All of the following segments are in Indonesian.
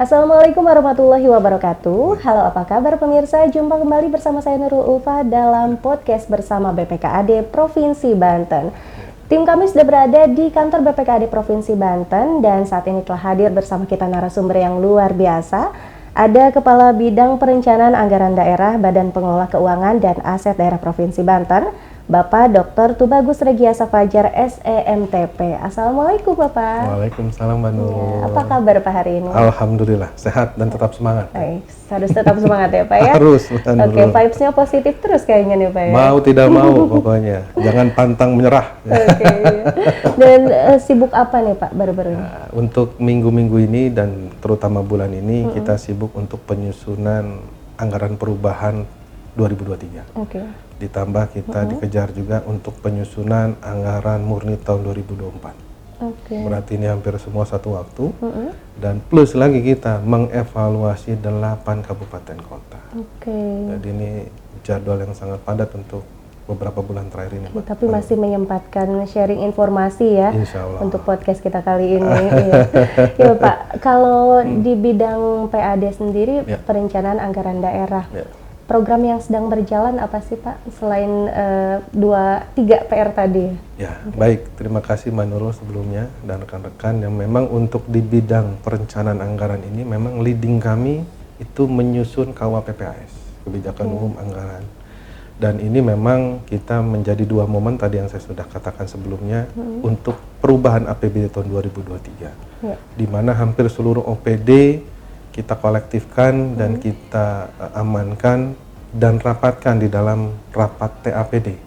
Assalamualaikum warahmatullahi wabarakatuh. Halo, apa kabar pemirsa? Jumpa kembali bersama saya Nurul Ulfa dalam podcast bersama BPKAD Provinsi Banten. Tim kami sudah berada di kantor BPKAD Provinsi Banten dan saat ini telah hadir bersama kita narasumber yang luar biasa. Ada Kepala Bidang Perencanaan Anggaran Daerah Badan Pengelola Keuangan dan Aset Daerah Provinsi Banten, Bapak Dr. Tubagus Regiasa Fajar, SEMTP. Assalamualaikum Bapak. Waalaikumsalam Mbak Nurul. Ya, apa kabar Pak hari ini? Alhamdulillah, sehat dan tetap semangat. Baik, harus tetap semangat ya Pak ya? Harus Mbak Nurul. Oke, vibes-nya positif terus kayaknya nih Pak ya? Mau tidak mau pokoknya, jangan pantang menyerah. Oke, dan sibuk apa nih Pak baru-baru ini? Nah, untuk minggu-minggu ini dan terutama bulan ini kita sibuk untuk penyusunan anggaran perubahan 2023. Oke. Ditambah kita dikejar juga untuk penyusunan anggaran murni tahun 2024. Oke. Berarti ini hampir semua satu waktu. Dan plus lagi kita mengevaluasi 8 kabupaten kota. Oke. Jadi ini jadwal yang sangat padat untuk beberapa bulan terakhir ini, Mbak. Tapi masih menyempatkan sharing informasi ya. Insya Allah. Untuk podcast kita kali ini. Iya. Ya Pak, kalau di bidang PAD sendiri, Ya. perencanaan anggaran daerah. Ya. Program yang sedang berjalan apa sih Pak selain 2-3 PR tadi? Ya, baik. Terima kasih Mbak Nurul sebelumnya dan rekan-rekan yang memang untuk di bidang perencanaan anggaran ini memang leading kami itu menyusun KUHP-PAS, Kebijakan Umum Anggaran. Dan ini memang kita menjadi 2 momen tadi yang saya sudah katakan sebelumnya untuk perubahan APBD tahun 2023. Ya. Di mana hampir seluruh OPD kita kolektifkan dan kita amankan dan rapatkan di dalam rapat TAPD,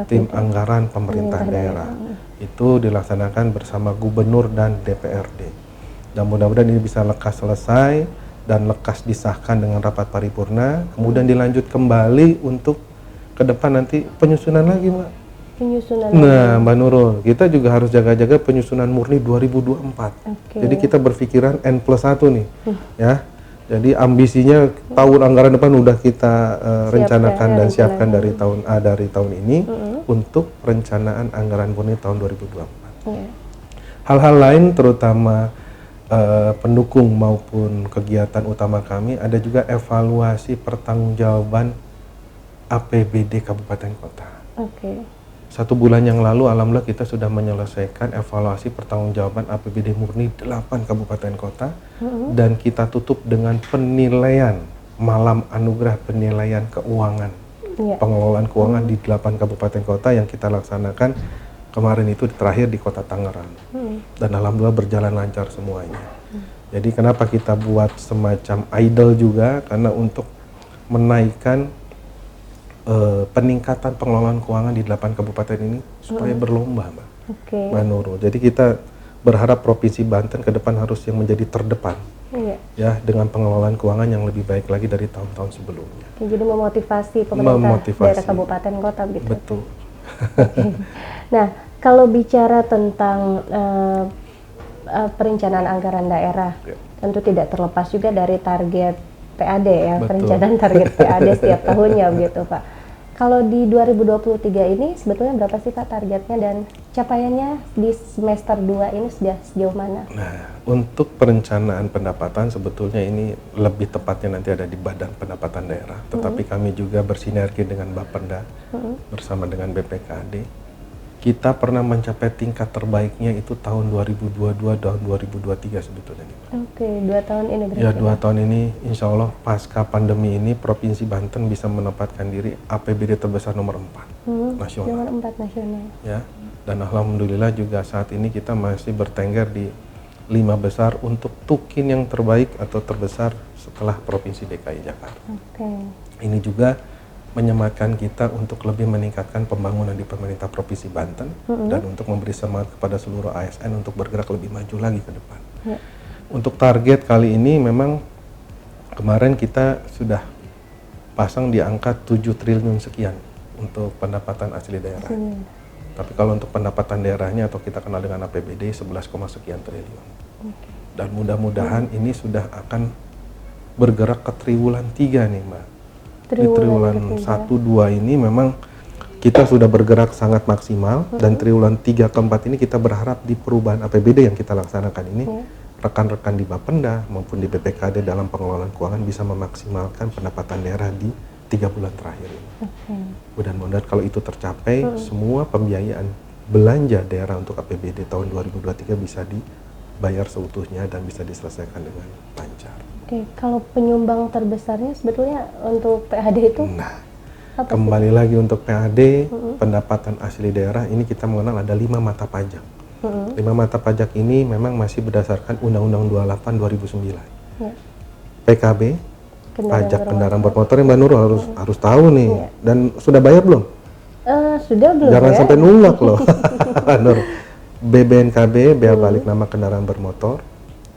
Tim Anggaran Pemerintah Daerah. Itu dilaksanakan bersama Gubernur dan DPRD. Dan mudah-mudahan ini bisa lekas selesai dan lekas disahkan dengan rapat paripurna, kemudian dilanjut kembali untuk ke depan nanti penyusunan lagi, Mbak. Penyusunan. Nah, Mbak Nurul, kita juga harus jaga-jaga penyusunan murni 2024. Oke. Jadi kita berpikiran N+1 nih, ya. Jadi ambisinya tahun anggaran depan udah kita rencanakan dan siapkan dari tahun ini untuk perencanaan anggaran murni tahun 2024. Ya. Hal-hal lain terutama pendukung maupun kegiatan utama kami ada juga evaluasi pertanggungjawaban APBD Kabupaten Kota. Oke. 1 bulan yang lalu alhamdulillah kita sudah menyelesaikan evaluasi pertanggungjawaban APBD murni 8 kabupaten kota dan kita tutup dengan penilaian malam anugerah penilaian keuangan. Pengelolaan keuangan di 8 kabupaten kota yang kita laksanakan kemarin itu terakhir di Kota Tangerang. Dan alhamdulillah berjalan lancar semuanya. Jadi kenapa kita buat semacam idol juga karena untuk menaikkan peningkatan pengelolaan keuangan di 8 kabupaten ini supaya berlomba, Mbak. Mbak Nurul. Jadi kita berharap Provinsi Banten ke depan harus yang menjadi terdepan, ya, dengan pengelolaan keuangan yang lebih baik lagi dari tahun-tahun sebelumnya. Jadi memotivasi pemerintah daerah kabupaten kota gitu. Betul. Nah, kalau bicara tentang perencanaan anggaran daerah, tentu tidak terlepas juga dari target PAD ya. Betul. Perencanaan target PAD setiap tahunnya begitu Pak. Kalau di 2023 ini sebetulnya berapa sih Pak targetnya dan capaiannya di semester 2 ini sudah sejauh mana? Nah, untuk perencanaan pendapatan sebetulnya ini lebih tepatnya nanti ada di Badan Pendapatan Daerah, tetapi kami juga bersinergi dengan Bapenda bersama dengan BPKAD. Kita pernah mencapai tingkat terbaiknya itu tahun 2022 dan 2023 sebetulnya nih, Pak. Oke, 2 tahun ini berarti. Ya, 2 tahun ini insya Allah pasca pandemi ini Provinsi Banten bisa menempatkan diri APBD terbesar nomor 4 nasional. Nomor 4 nasional. Ya, dan alhamdulillah juga saat ini kita masih bertengger di 5 besar untuk tukin yang terbaik atau terbesar setelah Provinsi DKI Jakarta. Oke. Ini juga menyematkan kita untuk lebih meningkatkan pembangunan di pemerintah Provinsi Banten dan untuk memberi semangat kepada seluruh ASN untuk bergerak lebih maju lagi ke depan. Untuk target kali ini memang kemarin kita sudah pasang di angka 7 triliun sekian untuk pendapatan asli daerah. Tapi kalau untuk pendapatan daerahnya atau kita kenal dengan APBD 11, sekian triliun. Dan mudah-mudahan ini sudah akan bergerak ke triwulan 3 nih Mbak. Di triwulan 1-2 ini memang kita sudah bergerak sangat maksimal dan triwulan 3 ke 4 ini kita berharap di perubahan APBD yang kita laksanakan ini rekan-rekan di Bapenda maupun di BPKD dalam pengelolaan keuangan bisa memaksimalkan pendapatan daerah di 3 bulan terakhir ini. Mudah-mudahan kalau itu tercapai, semua pembiayaan belanja daerah untuk APBD tahun 2023 bisa dibayar seutuhnya dan bisa diselesaikan dengan lancar. Oke, kalau penyumbang terbesarnya sebetulnya untuk PAD itu? Nah, kembali lagi untuk PAD, pendapatan asli daerah ini kita mengenal ada 5 mata pajak. 5 mata pajak ini memang masih berdasarkan Undang-Undang 28 2009. PKB, pajak kendaraan bermotor, Mbak Nurul harus tahu nih. Dan sudah bayar belum? Sudah belum. Jangan sampai nunggak loh. BBNKB, bea balik nama kendaraan bermotor,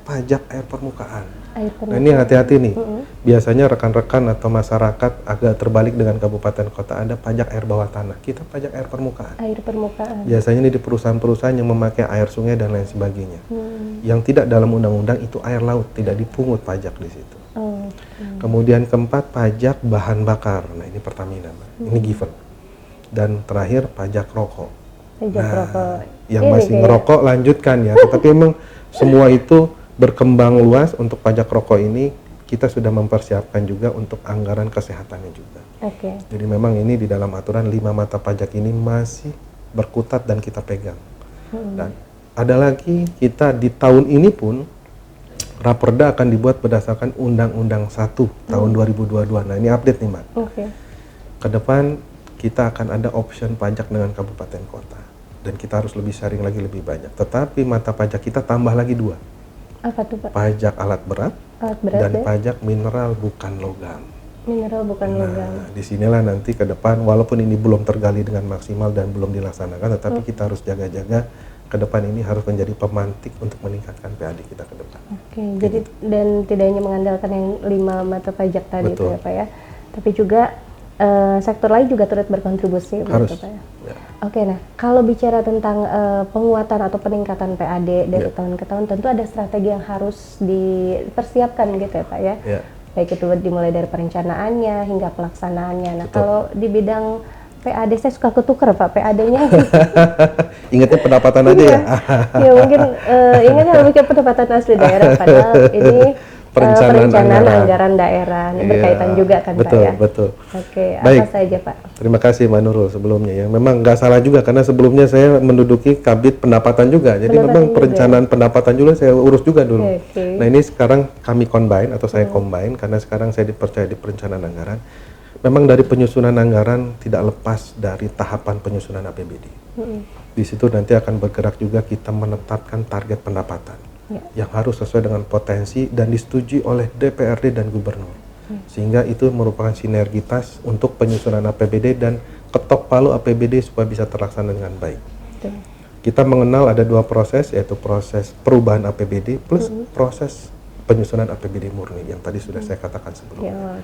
pajak air permukaan. Nah, ini hati-hati nih. Biasanya rekan-rekan atau masyarakat agak terbalik dengan kabupaten kota, ada pajak air bawah tanah. Kita pajak air permukaan. Air permukaan. Biasanya ini di perusahaan-perusahaan yang memakai air sungai dan lain sebagainya. Yang tidak dalam undang-undang itu air laut, tidak dipungut pajak di situ. Kemudian keempat, pajak bahan bakar. Nah, ini Pertamina, Mbak. Ini given. Dan terakhir, pajak rokok. Pajak rokok. Yang masih ngerokok lanjutkan ya. Tetapi memang semua itu berkembang luas. Untuk pajak rokok ini kita sudah mempersiapkan juga untuk anggaran kesehatannya juga. Jadi memang ini di dalam aturan 5 mata pajak ini masih berkutat dan kita pegang. Dan ada lagi, kita di tahun ini pun Raperda akan dibuat berdasarkan Undang-Undang 1 tahun 2022. Nah, ini update nih, Mbak. Ke depan kita akan ada option pajak dengan kabupaten kota. Dan kita harus lebih sharing lagi lebih banyak. Tetapi mata pajak kita tambah lagi 2. Apa tuh, Pak? Pajak alat berat dan pajak mineral bukan logam. Mineral bukan logam. Nah, disinilah nanti ke depan, walaupun ini belum tergali dengan maksimal dan belum dilaksanakan, tetapi kita harus jaga-jaga ke depan ini harus menjadi pemantik untuk meningkatkan PAD kita ke depan. Jadi dan tidak hanya mengandalkan yang 5 mata pajak tadi itu ya, Pak ya, tapi juga sektor lain juga turut berkontribusi. Harus. Pak ya. Nah kalau bicara tentang penguatan atau peningkatan PAD dari tahun ke tahun, tentu ada strategi yang harus dipersiapkan gitu ya, Pak ya. Baik itu dimulai dari perencanaannya hingga pelaksanaannya. Nah, kalau di bidang PAD saya suka ketukar, Pak, PAD-nya. Ingatnya pendapatan aja ya? Ya mungkin ingatnya lebih ke pendapatan asli daerah, padahal ini perencanaan anggaran daerah. Ini berkaitan juga kan, Pak ya? Betul. Baik. Apa saja, Pak? Terima kasih, Mbak Nurul, sebelumnya ya. Memang nggak salah juga, karena sebelumnya saya menduduki Kabid Pendapatan juga. Jadi memang perencanaan pendapatan juga saya urus juga dulu. Nah, ini sekarang kami combine atau saya combine, karena sekarang saya dipercaya di perencanaan anggaran. Memang dari penyusunan anggaran tidak lepas dari tahapan penyusunan APBD. Di situ nanti akan bergerak juga kita menetapkan target pendapatan yang harus sesuai dengan potensi dan disetujui oleh DPRD dan Gubernur. Sehingga itu merupakan sinergitas untuk penyusunan APBD dan ketok palu APBD supaya bisa terlaksana dengan baik. Kita mengenal ada 2 proses, yaitu proses perubahan APBD plus proses penyusunan APBD murni yang tadi sudah saya katakan sebelumnya.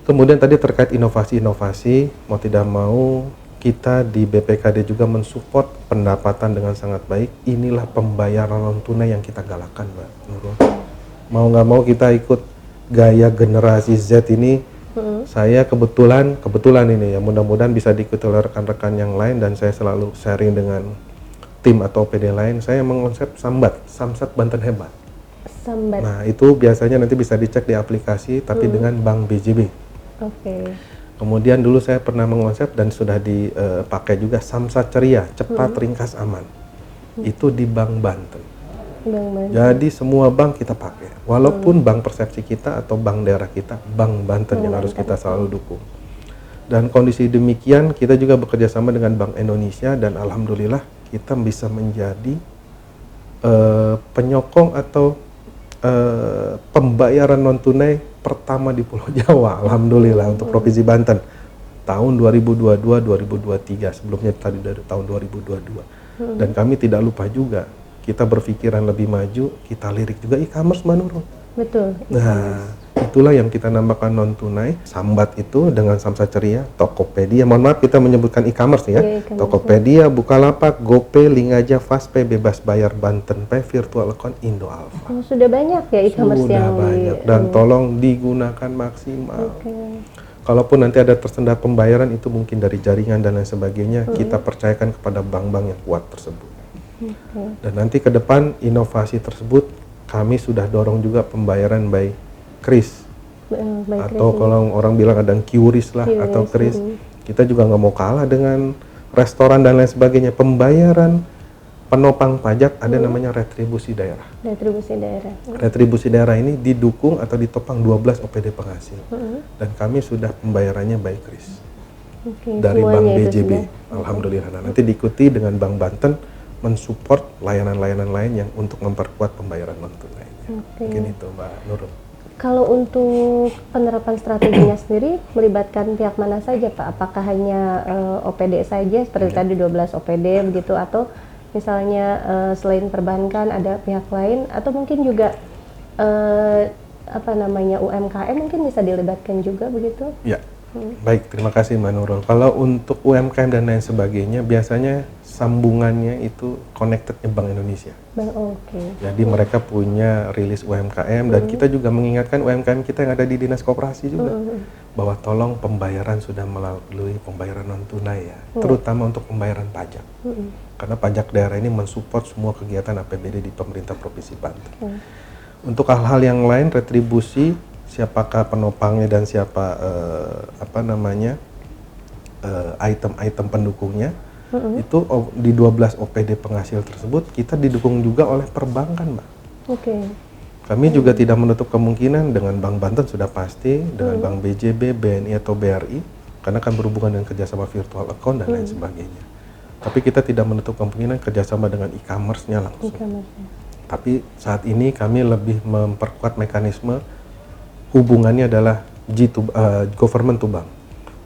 Kemudian tadi terkait inovasi-inovasi, mau tidak mau kita di BPKD juga mensupport pendapatan dengan sangat baik. Inilah pembayaran non tunai yang kita galakkan, Mbak Nurul. Mau nggak mau kita ikut gaya generasi Z ini. Saya kebetulan ini ya, mudah-mudahan bisa diikuti oleh rekan-rekan yang lain, dan saya selalu sharing dengan tim atau OPD lain. Saya mengonsep Samsat Banten Hebat. Nah, itu biasanya nanti bisa dicek di aplikasi, tapi dengan Bank BJB. Kemudian dulu saya pernah mengonsep dan sudah dipakai juga Samsat Ceria, cepat, ringkas, aman. Itu di Bank Banten. Jadi semua bank kita pakai. Walaupun bank persepsi kita atau bank daerah kita, Bank Banten yang harus kita selalu dukung. Dan kondisi demikian kita juga bekerja sama dengan Bank Indonesia, dan alhamdulillah kita bisa menjadi penyokong atau pembayaran non tunai pertama di Pulau Jawa, alhamdulillah, untuk Provinsi Banten tahun 2022-2023, sebelumnya tadi dari tahun 2022. Dan kami tidak lupa juga, kita berpikiran lebih maju, kita lirik juga e-commerce, Mbak Nurul. Betul. Nah, itulah yang kita namakan non tunai. Sambat itu dengan Samsat Ceria, Tokopedia, mohon maaf kita menyebutkan e-commerce ya. Tokopedia, Bukalapak, GoPay, Linkaja, Fastpay, bebas bayar, Banten Pay, virtual account, Indo Alfa. Sudah banyak ya e-commerce yang banyak, dan tolong digunakan maksimal. Kalaupun nanti ada tersendat pembayaran, itu mungkin dari jaringan dan lain sebagainya, kita percayakan kepada bank-bank yang kuat tersebut. Dan nanti ke depan inovasi tersebut kami sudah dorong juga pembayaran by kris. By Atau kris kalau orang bilang ada QRIS lah QRIS, atau kris. Kita juga nggak mau kalah dengan restoran dan lain sebagainya. Pembayaran penopang pajak ada namanya retribusi daerah. Retribusi daerah. Retribusi daerah ini didukung atau ditopang 12 OPD penghasil. Dan kami sudah pembayarannya by kris. Dari Bank BJB. Alhamdulillah. Nah, nanti diikuti dengan Bank Banten mensupport layanan-layanan lain yang untuk memperkuat pembayaran non tunainya. Mungkin itu Mbak Nurul. Kalau untuk penerapan strateginya sendiri melibatkan pihak mana saja Pak? Apakah hanya OPD saja seperti tadi 12 OPD begitu, atau misalnya selain perbankan ada pihak lain, atau mungkin juga UMKM mungkin bisa dilibatkan juga begitu? Ya. Baik, terima kasih Mbak Nurul. Kalau untuk UMKM dan lain sebagainya, biasanya sambungannya itu connectednya Bank Indonesia. Jadi mereka punya rilis UMKM dan kita juga mengingatkan UMKM kita yang ada di Dinas Koperasi juga bahwa tolong pembayaran sudah melalui pembayaran non tunai ya, terutama untuk pembayaran pajak. Karena pajak daerah ini mensupport semua kegiatan APBD di pemerintah Provinsi Banten. Untuk hal-hal yang lain, retribusi, siapakah penopangnya dan siapa item-item pendukungnya, itu di 12 OPD penghasil tersebut kita didukung juga oleh perbankan, Mbak. Kami juga tidak menutup kemungkinan dengan Bank Banten sudah pasti, dengan Bank BJB, BNI atau BRI, karena kan berhubungan dengan kerjasama virtual account dan lain sebagainya. Tapi kita tidak menutup kemungkinan kerjasama dengan e-commerce-nya langsung. Tapi saat ini kami lebih memperkuat mekanisme hubungannya adalah government to bank.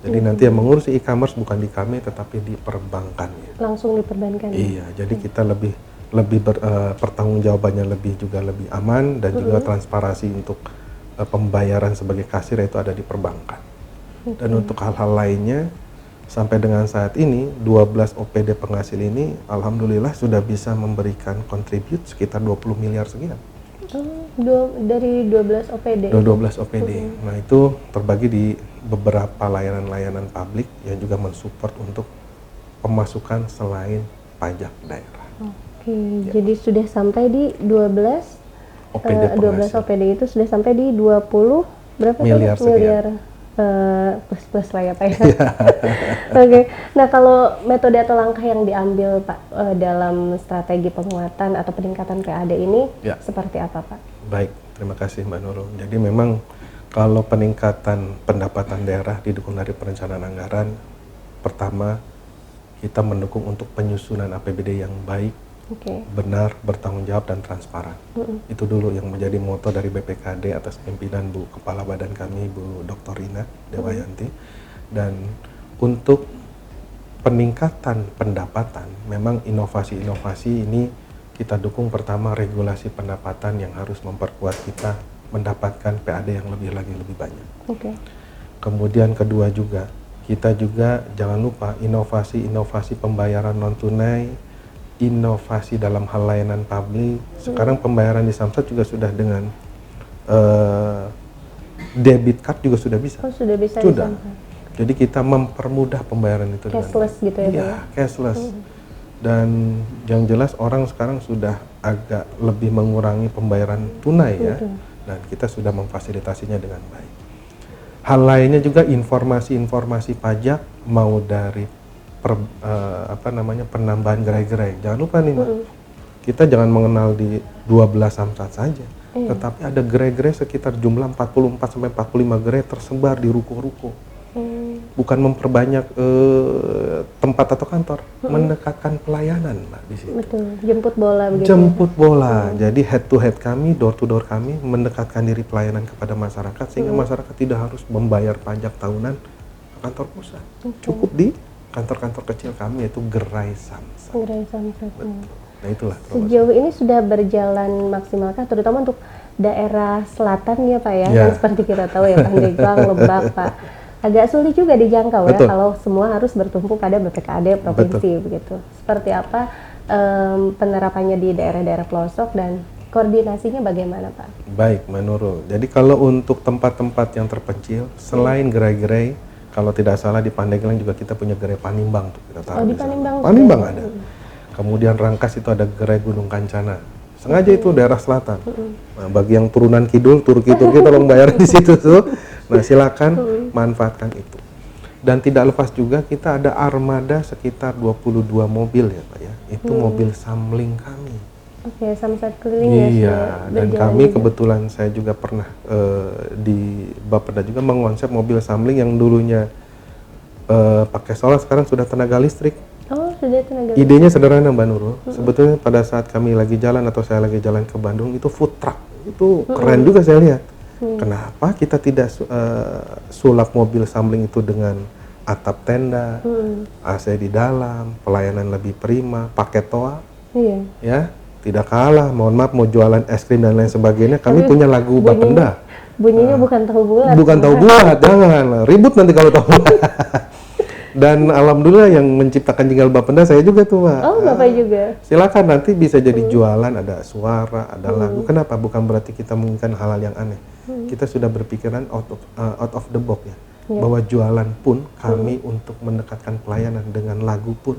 Jadi nanti yang mengurus e-commerce bukan di kami tetapi di perbankannya. Langsung di perbankan. Iya, jadi kita lebih pertanggungjawabannya lebih aman dan juga transparansi untuk pembayaran sebagai kasir itu ada di perbankan. Dan untuk hal-hal lainnya sampai dengan saat ini 12 OPD penghasil ini alhamdulillah sudah bisa memberikan kontribut sekitar 20 miliar sekian. Dari 12 OPD? 12 OPD. Nah itu terbagi di beberapa layanan-layanan publik yang juga mensupport untuk pemasukan selain pajak daerah. Jadi sudah sampai di 12 OPD itu sudah sampai di 20 berapa miliar plus lah ya Pak ya. Nah kalau metode atau langkah yang diambil Pak dalam strategi penguatan atau peningkatan PAD ini seperti apa Pak? Baik, terima kasih Mbak Nurul. Jadi memang kalau peningkatan pendapatan daerah didukung dari perencanaan anggaran, pertama kita mendukung untuk penyusunan APBD yang baik, benar, bertanggung jawab dan transparan. Itu dulu yang menjadi moto dari BPKAD atas pimpinan Bu Kepala Badan kami Bu Dr. Rina Dewayanti. Dan untuk peningkatan pendapatan, memang inovasi-inovasi ini kita dukung. Pertama regulasi pendapatan yang harus memperkuat kita mendapatkan PAD yang lebih banyak. Kemudian kedua juga, kita juga jangan lupa inovasi pembayaran non tunai, inovasi dalam hal layanan publik. Sekarang pembayaran di Samsat juga sudah dengan debit card juga sudah bisa. Sudah bisa. Sudah. Jadi kita mempermudah pembayaran itu cashless gitu ya? Iya, cashless. Dan yang jelas orang sekarang sudah agak lebih mengurangi pembayaran tunai ya. Dan kita sudah memfasilitasinya dengan baik. Hal lainnya juga informasi pajak mau dari penambahan gerai-gerai. Jangan lupa nih Mbak, kita jangan mengenal di 12 Samsat saja, tetapi ada gerai-gerai sekitar jumlah 44-45 gerai tersebar di ruko-ruko. Bukan memperbanyak tempat atau kantor, mendekatkan pelayanan Mbak di sini. Betul, jemput bola begitu. Jemput bola. Jadi head to head kami, door to door kami mendekatkan diri pelayanan kepada masyarakat sehingga masyarakat tidak harus membayar pajak tahunan ke kantor pusat. Cukup di kantor-kantor kecil kami yaitu Gerai Samsat. Gerai Samsat. Nah itulah. Sejauh ini sudah berjalan maksimalkah, terutama untuk daerah selatan ya Pak ya, yang seperti kita tahu ya Pandeglang, Lebak Pak. Agak sulit juga dijangkau ya kalau semua harus bertumpu pada BPKAD provinsi begitu. Seperti apa penerapannya di daerah-daerah pelosok dan koordinasinya bagaimana Pak? Baik, Mbak Nurul. Jadi kalau untuk tempat-tempat yang terpencil, selain gerai-gerai, kalau tidak salah di Pandeglang juga kita punya gerai Panimbang tuh kita taruh di Panimbang. Panimbang ada. Kemudian Rangkas itu ada gerai Gunung Kancana. sengaja itu daerah selatan. Nah, bagi yang turunan kidul, Turki tolong bayar di situ tuh. Nah, silakan manfaatkan itu. Dan tidak lepas juga kita ada armada sekitar 22 mobil ya Pak ya. Itu mobil samling kami. Oke, samsat keliling ya. Iya, dan kami juga. kebetulan saya juga pernah di Bapeda juga mengonsep mobil samling yang dulunya pakai solar, sekarang sudah tenaga listrik. Oh, sudah tenaga listrik. Idenya sederhana Mbak Nurul. Sebetulnya pada saat kami lagi jalan atau saya lagi jalan ke Bandung itu food truck. Itu keren juga saya lihat. Kenapa kita tidak sulap mobil samling itu dengan atap tenda, AC di dalam, pelayanan lebih prima, pakai toa. Iya. Ya, tidak kalah. Mohon maaf mau jualan es krim dan lain sebagainya. Kami punya lagu Bapenda. Bunyinya bukan tahu bulat. Bukan tahu bulat, jangan. Ribut nanti kalau tahu bulat. Dan alhamdulillah yang menciptakan jingle Bapenda saya juga tuh Pak. Oh, Bapak juga. Silakan nanti bisa jadi jualan, ada suara, ada lagu. Kenapa? Bukan berarti kita menginginkan hal-hal yang aneh. Kita sudah berpikiran out of the box ya. Bahwa jualan pun kami untuk mendekatkan pelayanan dengan lagu pun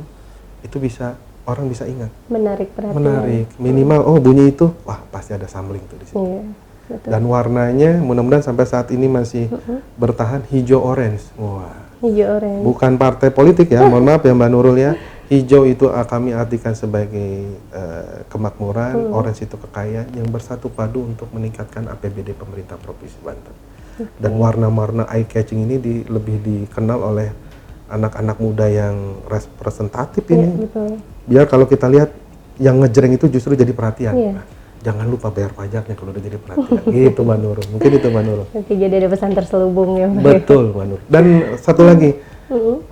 itu bisa orang bisa ingat. Menarik perhatian. Menarik. Minimal oh bunyi itu, wah pasti ada samling tuh di sini. Iya, betul. Dan warnanya mudah-mudahan sampai saat ini masih bertahan hijau orange. Wah. Hijau orange. Bukan partai politik ya, mohon maaf ya Mbak Nurul ya. Hijau itu kami artikan sebagai kemakmuran, orange itu kekayaan yang bersatu padu untuk meningkatkan APBD pemerintah Provinsi Banten. Dan warna-warna eye catching ini lebih dikenal oleh anak-anak muda yang representatif ini. Betul. Biar kalau kita lihat yang ngejreng itu justru jadi perhatian. Iya. Nah, jangan lupa bayar pajaknya kalau udah jadi perhatian. Gitu Mbak Nurul. Mungkin itu Mbak Nurul. Nanti jadi ada pesan terselubung ya Pak. Betul Mbak Nurul. Dan satu lagi,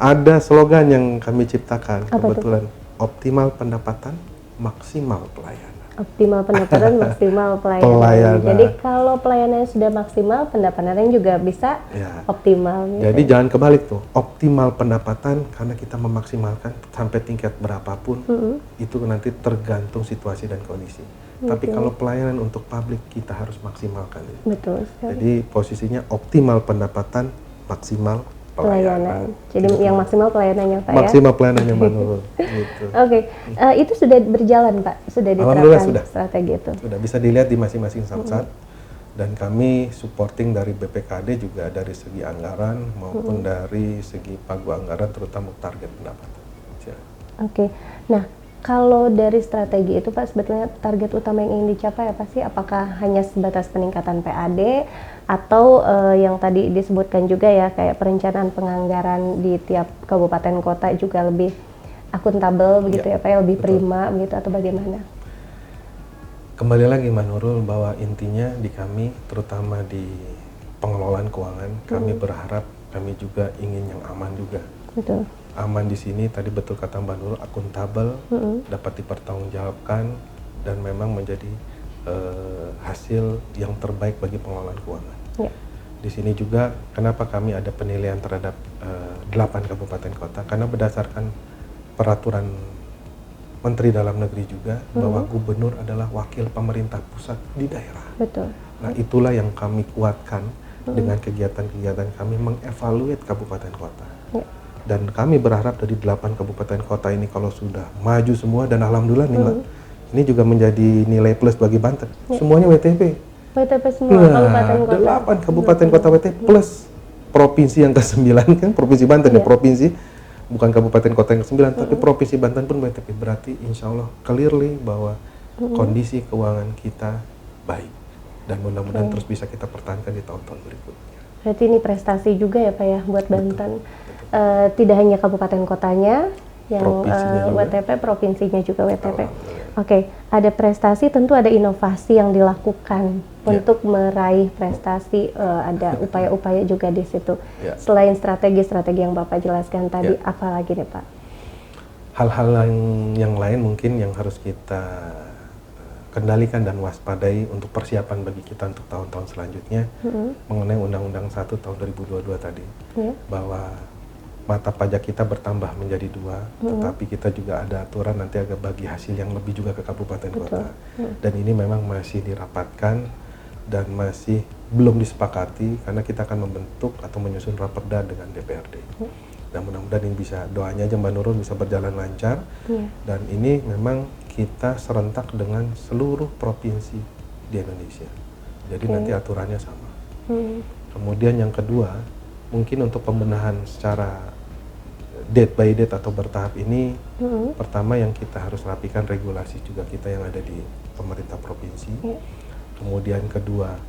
ada slogan yang kami ciptakan kebetulan. Optimal pendapatan, maksimal pelayanan. Optimal pendapatan, maksimal pelayanan. Jadi kalau pelayanannya sudah maksimal, pendapatannya juga bisa optimal. Gitu. Jadi jangan kebalik tuh, optimal pendapatan karena kita memaksimalkan sampai tingkat berapapun, itu nanti tergantung situasi dan kondisi. Tapi kalau pelayanan untuk publik kita harus maksimalkan. Betul sekali. Jadi posisinya optimal pendapatan, maksimal pelayanan. Jadi yang maksimal pelayanannya Pak maksimal pelayanannya Mbak Nurul. Gitu. Oke, itu sudah berjalan Pak, sudah diterapkan strategi itu. Sudah bisa dilihat di masing-masing samsat. Dan kami supporting dari BPKD juga dari segi anggaran maupun dari segi pagu anggaran terutama target pendapatan. Oke, nah kalau dari strategi itu Pak sebetulnya target utama yang ingin dicapai apa sih? Apakah hanya sebatas peningkatan PAD atau yang tadi disebutkan juga ya kayak perencanaan penganggaran di tiap kabupaten kota juga lebih akuntabel begitu ya Pak ya, lebih prima begitu atau bagaimana? Kembali lagi Mbak Nurul bahwa intinya di kami terutama di pengelolaan keuangan kami berharap kami juga ingin yang aman juga. Betul. Aman di sini tadi betul kata Mbak Nurul akuntabel, dapat dipertanggungjawabkan dan memang menjadi hasil yang terbaik bagi pengelolaan keuangan. Di sini juga kenapa kami ada penilaian terhadap 8 kabupaten kota karena berdasarkan peraturan Menteri Dalam Negeri juga bahwa gubernur adalah wakil pemerintah pusat di daerah. Betul. Nah itulah yang kami kuatkan dengan kegiatan-kegiatan kami mengevaluate kabupaten kota. Dan kami berharap dari 8 kabupaten kota ini kalau sudah maju semua dan alhamdulillah ini juga menjadi nilai plus bagi Banten. Semuanya WTP. WTP semua kabupaten kota. 8 kabupaten kota WTP plus provinsi yang ke-9 kan provinsi Banten ya provinsi bukan kabupaten kota yang ke-9 tapi provinsi Banten pun WTP berarti insya Allah clearly bahwa kondisi keuangan kita baik dan mudah-mudahan terus bisa kita pertahankan di tahun-tahun berikutnya. Berarti ini prestasi juga ya Pak ya buat Banten. Tidak hanya kabupaten kotanya yang WTP, provinsinya juga WTP. Oke, ada prestasi tentu ada inovasi yang dilakukan untuk meraih prestasi, ada upaya-upaya juga di situ. Selain strategi-strategi yang Bapak jelaskan tadi, apa lagi nih Pak? Hal-hal yang lain mungkin yang harus kita kendalikan dan waspadai untuk persiapan bagi kita untuk tahun-tahun selanjutnya mengenai Undang-Undang 1 tahun 2022 tadi bahwa mata pajak kita bertambah menjadi 2, tetapi kita juga ada aturan nanti agak bagi hasil yang lebih juga ke kabupaten kota. Dan ini memang masih dirapatkan dan masih belum disepakati karena kita akan membentuk atau menyusun raperda dengan DPRD. Dan mudah-mudahan ini bisa, doanya aja Mbak Nurul bisa berjalan lancar. Dan ini memang kita serentak dengan seluruh provinsi di Indonesia. Jadi nanti aturannya sama. Kemudian yang kedua, mungkin untuk pembenahan secara date by date atau bertahap ini, pertama yang kita harus rapikan regulasi juga kita yang ada di pemerintah provinsi. Kemudian kedua,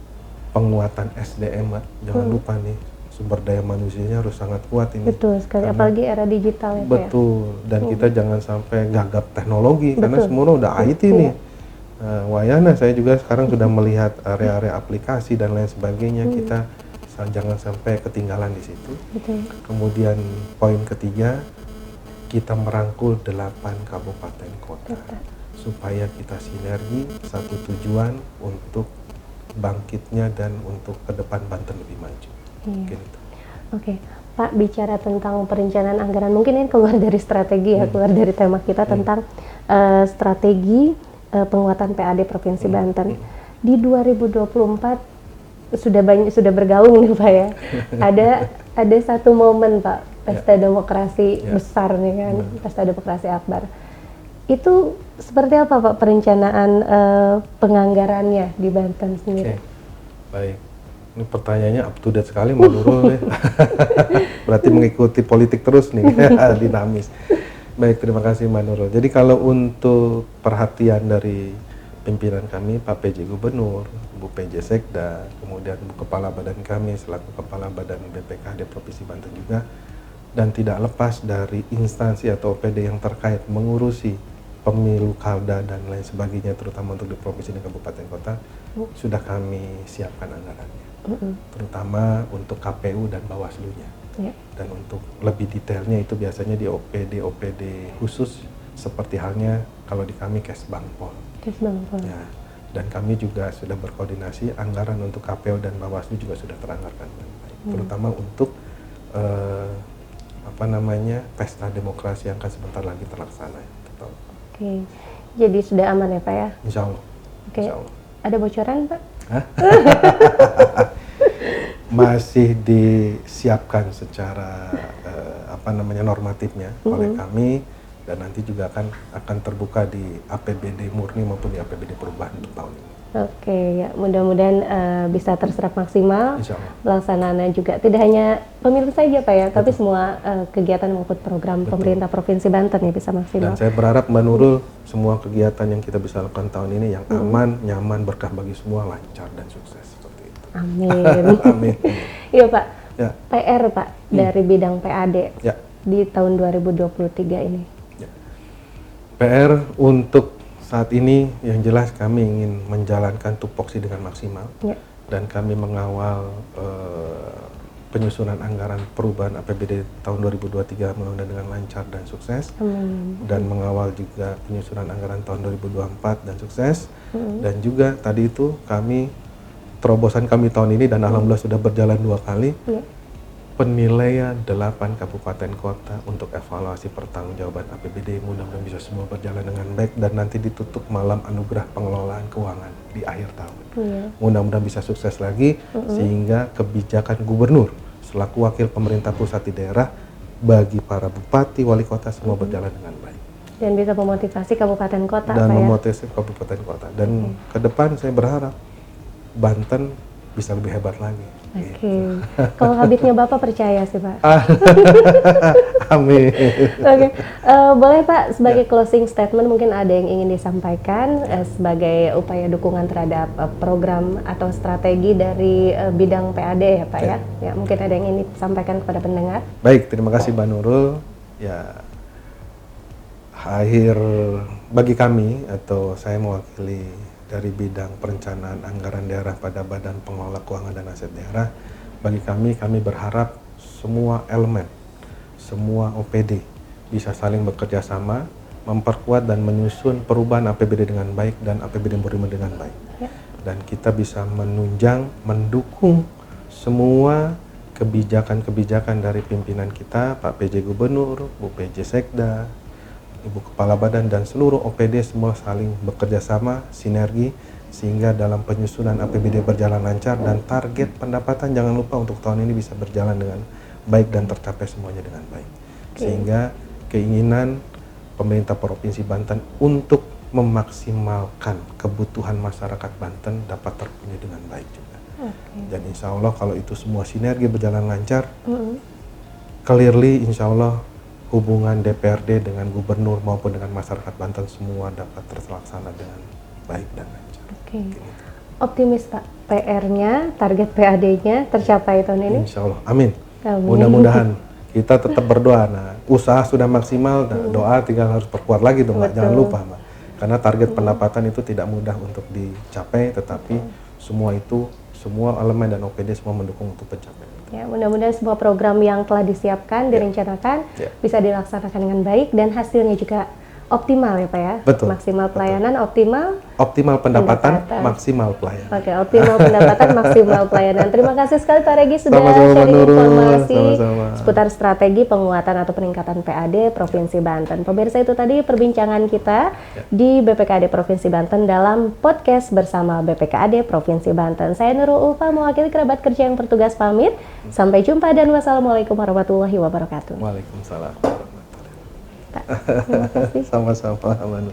penguatan SDM, jangan lupa nih, sumber daya manusianya harus sangat kuat ini. Betul sekali, apalagi era digital ya. Betul, dan kita jangan sampai gagap teknologi, karena semua udah IT nih. Wayana saya juga sekarang sudah melihat area-area aplikasi dan lain sebagainya, kita jangan sampai ketinggalan di situ. Kemudian poin ketiga, kita merangkul 8 kabupaten kota supaya kita sinergi satu tujuan untuk bangkitnya dan untuk ke depan Banten lebih maju. Gitu. Oke, Pak, bicara tentang perencanaan anggaran, mungkin ini keluar dari strategi ya, keluar dari tema kita tentang strategi penguatan PAD Provinsi Banten. Di 2024 sudah bergaung nih Pak ya. Ada satu momen Pak, pesta demokrasi besar nih kan, pesta demokrasi akbar. Itu seperti apa Pak perencanaan penganggarannya di Banten sendiri? Baik. Ini pertanyaannya up to date sekali Mbak Nurul ya. Berarti mengikuti politik terus nih, dinamis. Baik, terima kasih Mbak Nurul. Jadi kalau untuk perhatian dari pimpinan kami, Pak PJ Gubernur, Bu PJ Sekda, kemudian Bu Kepala Badan kami selaku Kepala Badan BPKAD Provinsi Banten juga, dan tidak lepas dari instansi atau OPD yang terkait mengurusi pemilu, Kalda, dan lain sebagainya, terutama untuk di provinsi dan kabupaten kota, sudah kami siapkan anggarannya. Terutama untuk KPU dan Bawaslu-nya. Dan untuk lebih detailnya itu biasanya di OPD khusus, seperti halnya kalau di kami Kesbangpol. Ya, dan kami juga sudah berkoordinasi, anggaran untuk KPU dan Bawaslu juga sudah teranggarkan dengan baik. Terutama untuk pesta demokrasi yang akan sebentar lagi terlaksana. Oke, jadi sudah aman ya Pak ya? Insya Allah. Oke, Insya Allah. Ada bocoran Pak? Masih disiapkan secara normatifnya oleh kami, dan nanti juga akan terbuka di APBD murni maupun di APBD perubahan untuk tahun ini. Oke, ya mudah-mudahan bisa terserap maksimal. Insya Allah. Pelaksanaannya juga tidak hanya pemilu saja Pak ya, tapi semua kegiatan maupun program pemerintah Provinsi Banten ya bisa maksimal. Dan saya berharap Mbak Nurul, semua kegiatan yang kita bisa lakukan tahun ini yang aman, nyaman, berkah bagi semua, lancar dan sukses seperti itu. Amin. Amin. Iya Pak. Ya. PR Pak dari bidang PAD di tahun 2023 ini. Ya. PR untuk saat ini yang jelas kami ingin menjalankan tupoksi dengan maksimal, dan kami mengawal penyusunan anggaran perubahan APBD tahun 2023 mudah-mudahan dengan lancar dan sukses, dan mengawal juga penyusunan anggaran tahun 2024 dan sukses, dan juga tadi itu terobosan kami tahun ini dan alhamdulillah sudah berjalan 2 kali, penilaian 8 kabupaten kota untuk evaluasi pertanggungjawaban APBD, mudah-mudahan bisa semua berjalan dengan baik dan nanti ditutup malam anugerah pengelolaan keuangan di akhir tahun. Mudah-mudahan bisa sukses lagi sehingga kebijakan gubernur selaku wakil pemerintah pusat di daerah bagi para bupati, wali kota semua berjalan dengan baik. Dan bisa memotivasi kabupaten kota dan Pak memotivasi kabupaten kota. Dan ke depan saya berharap Banten bisa lebih hebat lagi. Oke. Kalau habibnya Bapak percaya sih Pak. Amin. Oke. Boleh Pak sebagai closing statement mungkin ada yang ingin disampaikan sebagai upaya dukungan terhadap program atau strategi dari bidang PAD ya Pak ya. Ya mungkin ada yang ingin disampaikan kepada pendengar. Baik, terima kasih Mbak Nurul. Ya, bagi kami atau saya mewakili dari bidang perencanaan anggaran daerah pada Badan Pengelola Keuangan dan Aset Daerah, bagi kami berharap semua elemen, semua OPD bisa saling bekerja sama, memperkuat dan menyusun perubahan APBD dengan baik dan APBD pemerintah dengan baik. Dan kita bisa menunjang, mendukung semua kebijakan-kebijakan dari pimpinan kita, Pak PJ Gubernur, Bu PJ Sekda, Ibu Kepala Badan dan seluruh OPD semua saling bekerja sama, sinergi, sehingga dalam penyusunan APBD berjalan lancar dan target pendapatan jangan lupa untuk tahun ini bisa berjalan dengan baik dan tercapai semuanya dengan baik. Sehingga keinginan pemerintah Provinsi Banten untuk memaksimalkan kebutuhan masyarakat Banten dapat terpenuhi dengan baik juga. Dan insya Allah kalau itu semua sinergi berjalan lancar, clearly insya Allah hubungan DPRD dengan gubernur maupun dengan masyarakat Banten semua dapat terlaksana dengan baik dan lancar. Optimis Pak, PR-nya, target PAD-nya tercapai tahun ini? Insya Allah, amin. Mudah-mudahan kita tetap berdoa. Nah, usaha sudah maksimal, nah, doa tinggal harus perkuat lagi tuh Mbak. Jangan lupa Mbak, karena target pendapatan itu tidak mudah untuk dicapai, tetapi semua elemen dan OPD semua mendukung untuk pencapaian. Ya, mudah-mudahan semua program yang telah disiapkan, direncanakan bisa dilaksanakan dengan baik dan hasilnya juga optimal ya Pak ya? Betul. Maksimal pelayanan, optimal pendapatan, maksimal pelayanan. Oke, optimal pendapatan, maksimal pelayanan. Terima kasih sekali Pak Regi sudah Sama-sama, sharing informasi Sama-sama. seputar strategi penguatan atau peningkatan PAD Provinsi Banten. Pemirsa, itu tadi perbincangan kita di BPKAD Provinsi Banten dalam podcast bersama BPKAD Provinsi Banten. Saya Nurul Ulfa mewakili kerabat kerja yang bertugas pamit. Sampai jumpa dan wassalamualaikum warahmatullahi wabarakatuh. Waalaikumsalam. Terima kasih. Sama-sama, Manu.